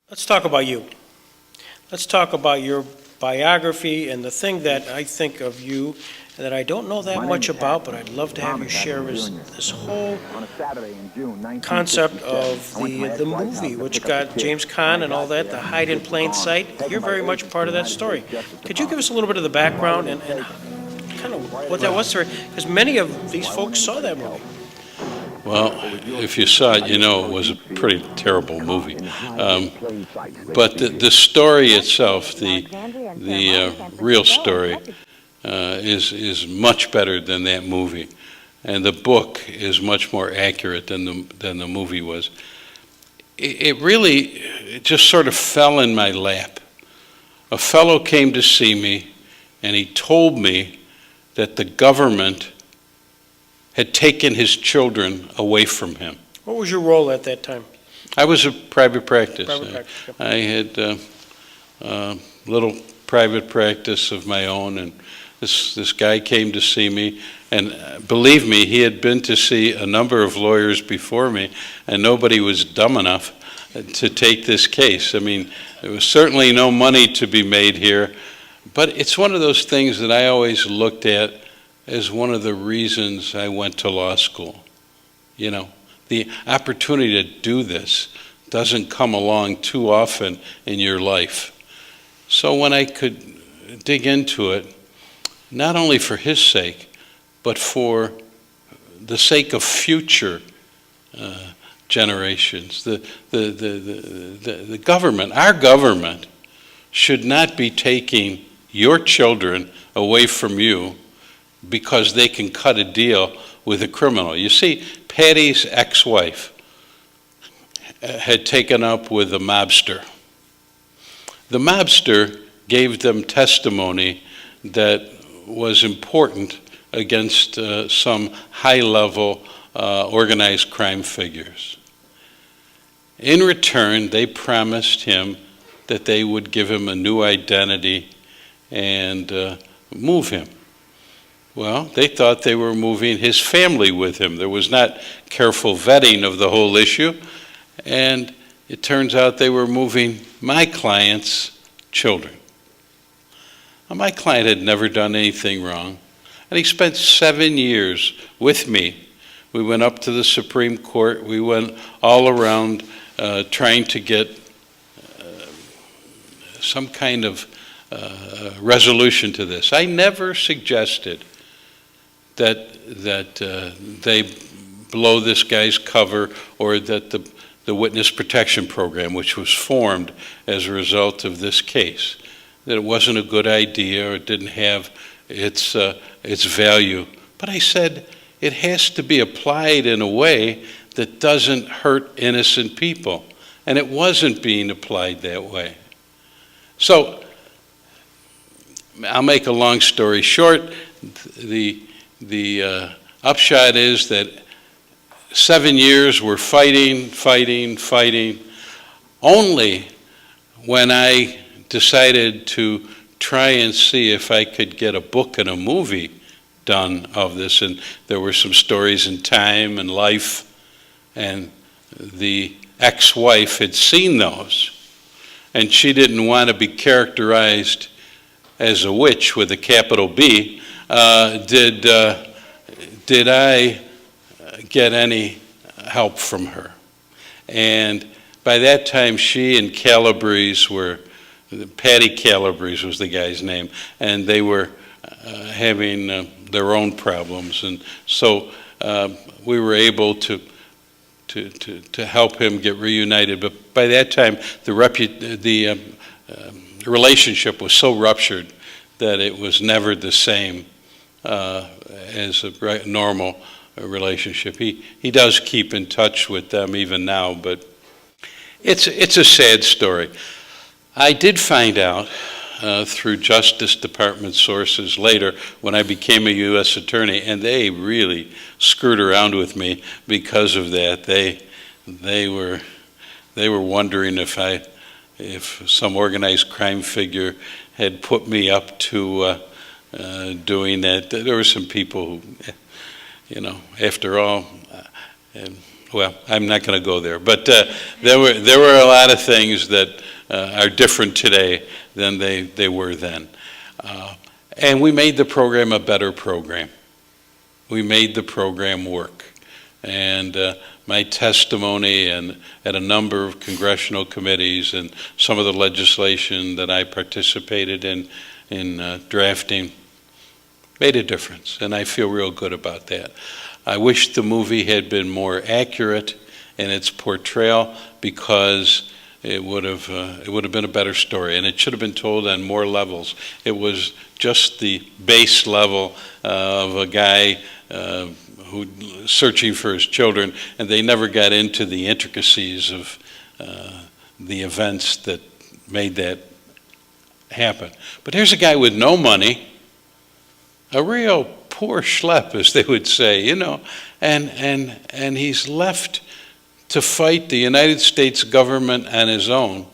Let's talk about you. Let's talk about your biography and the thing that I think of you and that I don't know that much about, but I'd love to have you share is this whole concept of the movie, which got James Caan and all that, the hide in plain sight. You're very much part of that story. Could you give us a little bit of the background and kind of what that was? Because many of these folks saw that movie. Well, if you saw it, you know it was a pretty terrible movie. But the story itself, the real story, is much better than that movie, and the book is much more accurate than the movie was. It just sort of fell in my lap. A fellow came to see me, and he told me that the government had taken his children away from him. What was your role at that time? I was a private practice. Yep. I had a little private practice of my own, and this guy came to see me, and believe me, he had been to see a number of lawyers before me, and nobody was dumb enough to take this case. I mean, there was certainly no money to be made here, but it's one of those things that I always looked at as one of the reasons I went to law school. You know, the opportunity to do this doesn't come along too often in your life. So when I could dig into it, not only for his sake, but for the sake of future generations, the government, our government, should not be taking your children away from you because they can cut a deal with a criminal. You see, Patty's ex-wife had taken up with a mobster. The mobster gave them testimony that was important against some high-level organized crime figures. In return, they promised him that they would give him a new identity and move him. Well, they thought they were moving his family with him. There was not careful vetting of the whole issue, and it turns out they were moving my client's children. Now, my client had never done anything wrong, and he spent 7 years with me. We went up to the Supreme Court. We went all around trying to get some kind of resolution to this. I never suggested that they blow this guy's cover, or that the witness protection program, which was formed as a result of this case, that it wasn't a good idea or it didn't have its value. But I said it has to be applied in a way that doesn't hurt innocent people, and it wasn't being applied that way. So I'll make a long story short. The upshot is that 7 years we're fighting. Only when I decided to try and see if I could get a book and a movie done of this, and there were some stories in Time and Life, and the ex-wife had seen those, and she didn't want to be characterized as a witch with a capital B. Did I get any help from her? And by that time, she and Calabrese were, Patty Calabrese was the guy's name, and they were having their own problems. And so we were able to help him get reunited. But by that time, the relationship was so ruptured that it was never the same as a normal relationship. He does keep in touch with them even now, but it's a sad story. I did find out through Justice Department sources later when I became a U.S. attorney, and they really screwed around with me because of that. They were wondering if some organized crime figure had put me up to doing that. There were some people who, you know, after all, well, I'm not going to go there, but there were a lot of things that are different today than they were then. And we made the program a better program. We made the program work. And my testimony and at a number of congressional committees and some of the legislation that I participated in drafting made a difference, and I feel real good about that. I wish the movie had been more accurate in its portrayal, because it would have been a better story, and it should have been told on more levels. It was just the base level of a guy who searching for his children, and they never got into the intricacies of the events that made that happen. But here's a guy with no money, a real poor schlep, as they would say, you know, and he's left to fight the United States government on his own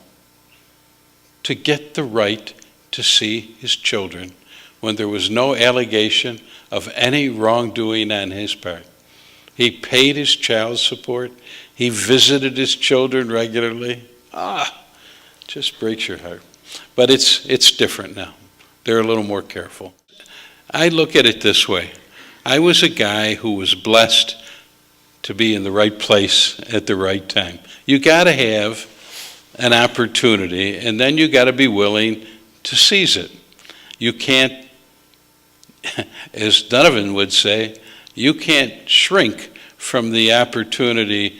to get the right to see his children when there was no allegation of any wrongdoing on his part. He paid his child support. He visited his children regularly. Just breaks your heart. But it's different now. They're a little more careful. I look at it this way. I was a guy who was blessed to be in the right place at the right time. You got to have an opportunity, and then you got to be willing to seize it. You can't, as Donovan would say, you can't shrink from the opportunity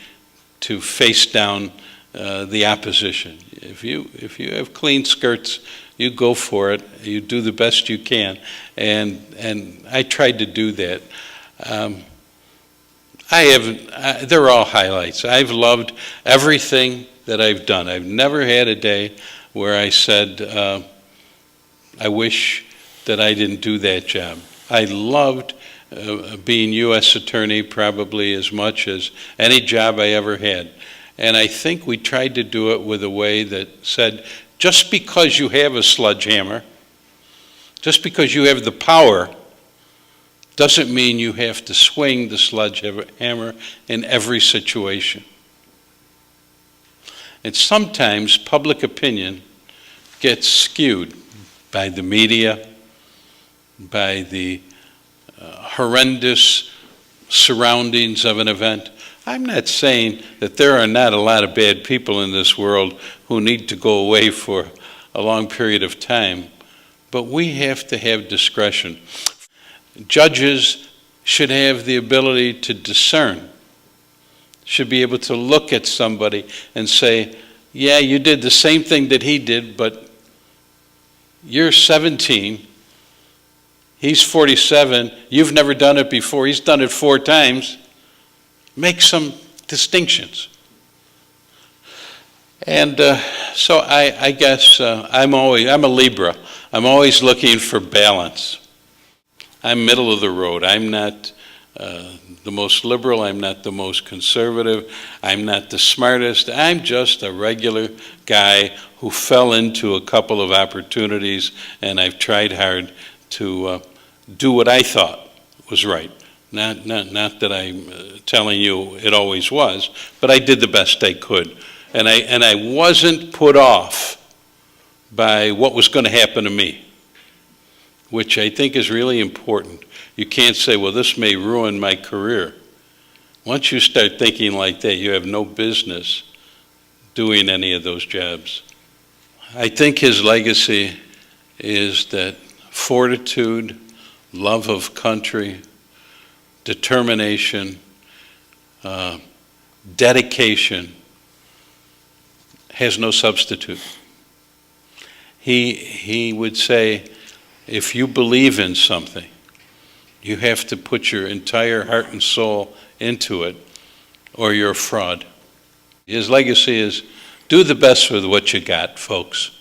to face down the opposition. If you have clean skirts, you go for it. You do the best you can, and I tried to do that. They're all highlights. I've loved everything that I've done. I've never had a day where I said, I wish that I didn't do that job. I loved being U.S. Attorney probably as much as any job I ever had. And I think we tried to do it with a way that said, just because you have a sledgehammer, just because you have the power, doesn't mean you have to swing the sledgehammer in every situation. And sometimes public opinion gets skewed by the media, by the horrendous surroundings of an event. I'm not saying that there are not a lot of bad people in this world who need to go away for a long period of time, but we have to have discretion. Judges should have the ability to discern, should be able to look at somebody and say, yeah, you did the same thing that he did, but you're 17, he's 47, you've never done it before, he's done it 4 times. Make some distinctions. And so I guess I'm a Libra. I'm always looking for balance. I'm middle of the road. I'm not the most liberal. I'm not the most conservative. I'm not the smartest. I'm just a regular guy who fell into a couple of opportunities, and I've tried hard to do what I thought was right. Not that I'm telling you it always was, but I did the best I could. And I wasn't put off by what was going to happen to me, which I think is really important. You can't say, well, this may ruin my career. Once you start thinking like that, you have no business doing any of those jobs. I think his legacy is that fortitude, love of country, determination, dedication has no substitute. He would say, if you believe in something, you have to put your entire heart and soul into it, or you're a fraud. His legacy is, do the best with what you got, folks.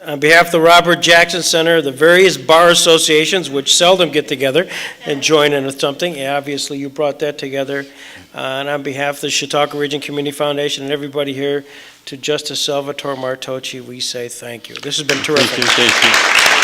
On behalf of the Robert Jackson Center, the various bar associations, which seldom get together and join in with something, obviously you brought that together. And on behalf of the Chautauqua Region Community Foundation and everybody here, to Justice Salvatore Martoche, we say thank you. This has been terrific. Thank you.